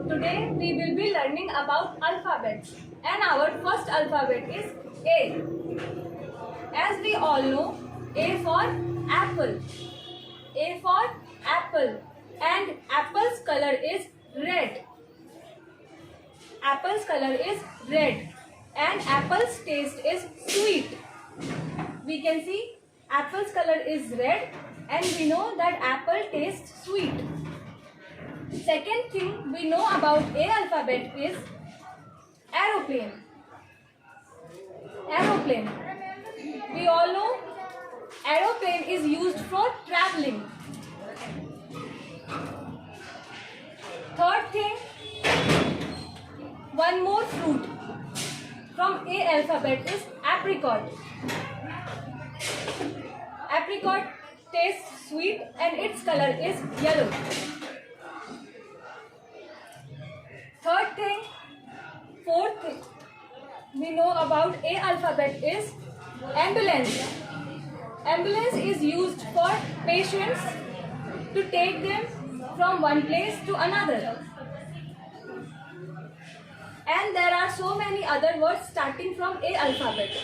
Today we will be learning about alphabets, and our first alphabet is A. As we all know, A for apple. A for apple, and apple's color is red. Apple's color is red, and apple's taste is sweet. We can see apple's color is red, and we know that apple tastes sweet. Second thing we know about A alphabet is aeroplane. Aeroplane. We all know aeroplane is used for traveling. Third thing, one more fruit from A alphabet is apricot. Apricot tastes sweet and its color is yellow. Fourth thing we know about A alphabet is ambulance. Ambulance is used for patients to take them from one place to another. And there are so many other words starting from A alphabet.